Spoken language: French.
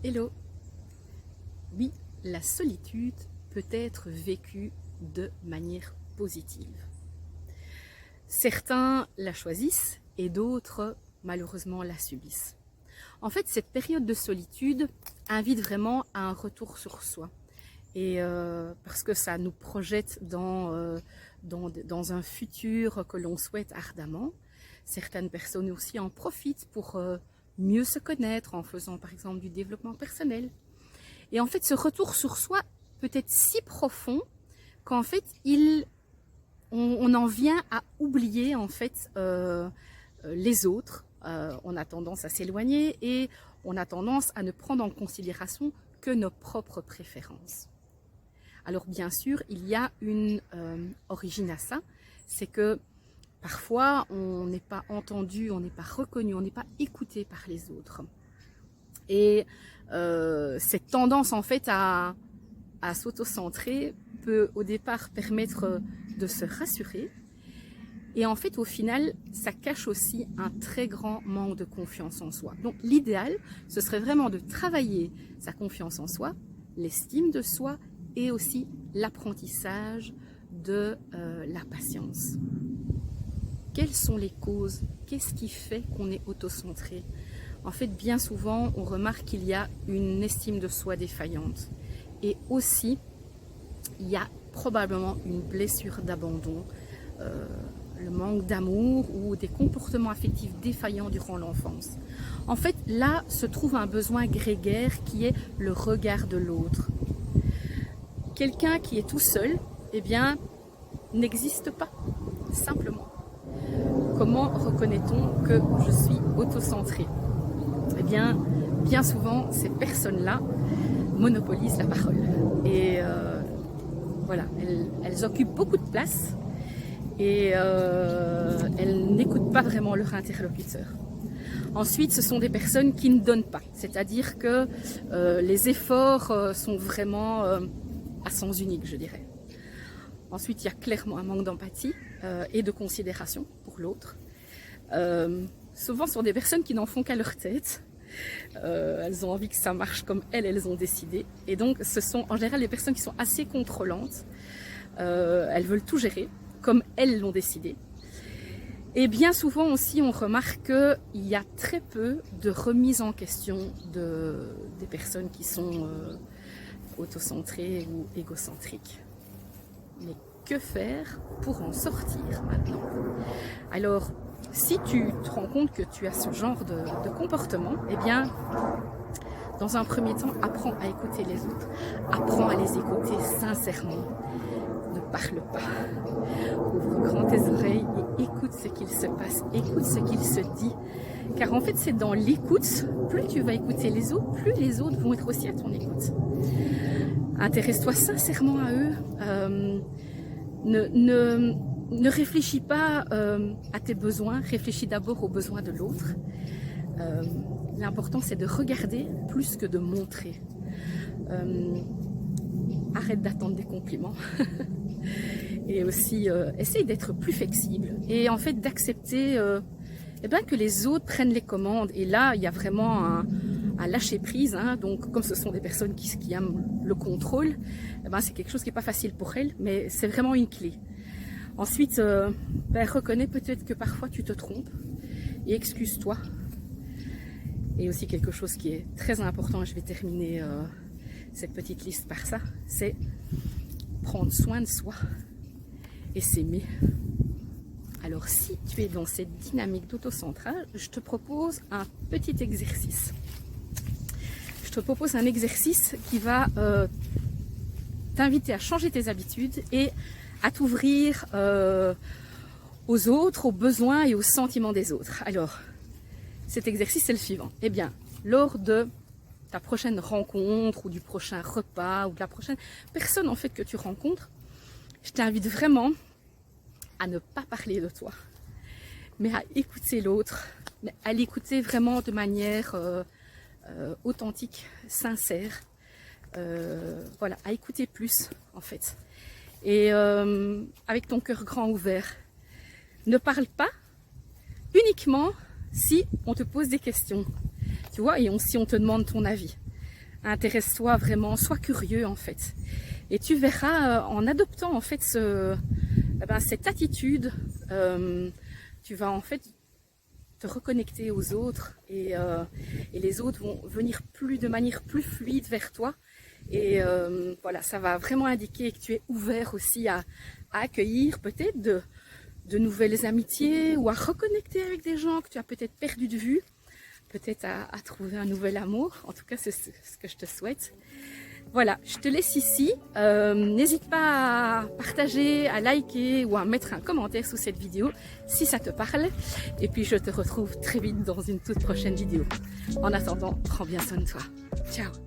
Hello! Oui, la solitude peut être vécue de manière positive. Certains la choisissent et d'autres, malheureusement, la subissent. En fait, cette période de solitude invite vraiment à un retour sur soi. Et parce que ça nous projette dans un futur que l'on souhaite ardemment. Certaines personnes aussi en profitent pour mieux se connaître en faisant par exemple du développement personnel. Et en fait, ce retour sur soi peut être si profond qu'en fait, on en vient à oublier en fait les autres. On a tendance à s'éloigner et on a tendance à ne prendre en considération que nos propres préférences. Alors bien sûr, il y a une origine à ça, c'est que parfois on n'est pas entendu, on n'est pas reconnu, on n'est pas écouté par les autres. Et cette tendance en fait à s'auto-centrer peut au départ permettre de se rassurer. Et en fait, au final, ça cache aussi un très grand manque de confiance en soi. Donc l'idéal, ce serait vraiment de travailler sa confiance en soi, l'estime de soi et aussi l'apprentissage de la patience. Quelles sont les causes? Qu'est-ce qui fait qu'on est autocentré? En fait, bien souvent, on remarque qu'il y a une estime de soi défaillante. Et aussi, il y a probablement une blessure d'abandon, le manque d'amour ou des comportements affectifs défaillants durant l'enfance. En fait, là se trouve un besoin grégaire qui est le regard de l'autre. Quelqu'un qui est tout seul, eh bien, n'existe pas, simplement. Comment reconnaît-on que je suis autocentré? Eh bien, bien souvent, ces personnes-là monopolisent la parole. Et voilà, elles occupent beaucoup de place et elles n'écoutent pas vraiment leur interlocuteur. Ensuite, ce sont des personnes qui ne donnent pas, c'est-à-dire que les efforts sont vraiment à sens unique, je dirais. Ensuite, il y a clairement un manque d'empathie et de considération pour l'autre. Souvent, ce sont des personnes qui n'en font qu'à leur tête. Elles ont envie que ça marche comme elles ont décidé. Et donc, ce sont en général des personnes qui sont assez contrôlantes. Elles veulent tout gérer comme elles l'ont décidé. Et bien souvent aussi, on remarque qu'il y a très peu de remise en question des personnes qui sont autocentrées ou égocentriques. Mais que faire pour en sortir maintenant? Alors, si tu te rends compte que tu as ce genre de comportement, eh bien, dans un premier temps, apprends à écouter les autres. Apprends à les écouter sincèrement. Ne parle pas. Ouvre grand tes oreilles et écoute ce qu'il se passe. Écoute ce qu'il se dit. Car en fait, c'est dans l'écoute, plus tu vas écouter les autres, plus les autres vont être aussi à ton écoute. Intéresse-toi sincèrement à eux. Ne réfléchis pas à tes besoins, réfléchis d'abord aux besoins de l'autre. L'important, c'est de regarder plus que de montrer. Arrête d'attendre des compliments. Et aussi, essaye d'être plus flexible. Et en fait, d'accepter que les autres prennent les commandes. Et là, il y a vraiment un lâcher prise. Hein. Donc, comme ce sont des personnes qui aiment le contrôle, c'est quelque chose qui n'est pas facile pour elles, mais c'est vraiment une clé. Ensuite, reconnais peut-être que parfois tu te trompes et excuse-toi. Et aussi quelque chose qui est très important, je vais terminer cette petite liste par ça, c'est prendre soin de soi et s'aimer. Alors si tu es dans cette dynamique d'autocentrage, je te propose un petit exercice. Je te propose un exercice qui va t'inviter à changer tes habitudes et à t'ouvrir aux autres, aux besoins et aux sentiments des autres. Alors, cet exercice, c'est le suivant. Eh bien, lors de ta prochaine rencontre ou du prochain repas ou de la prochaine personne en fait que tu rencontres, je t'invite vraiment à ne pas parler de toi, mais à écouter l'autre, mais à l'écouter vraiment de manière authentique, sincère. Voilà, à écouter plus en fait. Et avec ton cœur grand ouvert. Ne parle pas uniquement si on te pose des questions, tu vois, et si on te demande ton avis. Intéresse-toi vraiment, sois curieux en fait. Et tu verras, en adoptant en fait cette attitude, tu vas en fait te reconnecter aux autres et les autres vont venir de manière plus fluide vers toi. Et voilà, ça va vraiment indiquer que tu es ouvert aussi à accueillir peut-être de nouvelles amitiés ou à reconnecter avec des gens que tu as peut-être perdu de vue, peut-être à trouver un nouvel amour. En tout cas, c'est ce que je te souhaite. Voilà, je te laisse ici. N'hésite pas à partager, à liker ou à mettre un commentaire sous cette vidéo si ça te parle. Et puis je te retrouve très vite dans une toute prochaine vidéo. En attendant, prends bien soin de toi. Ciao!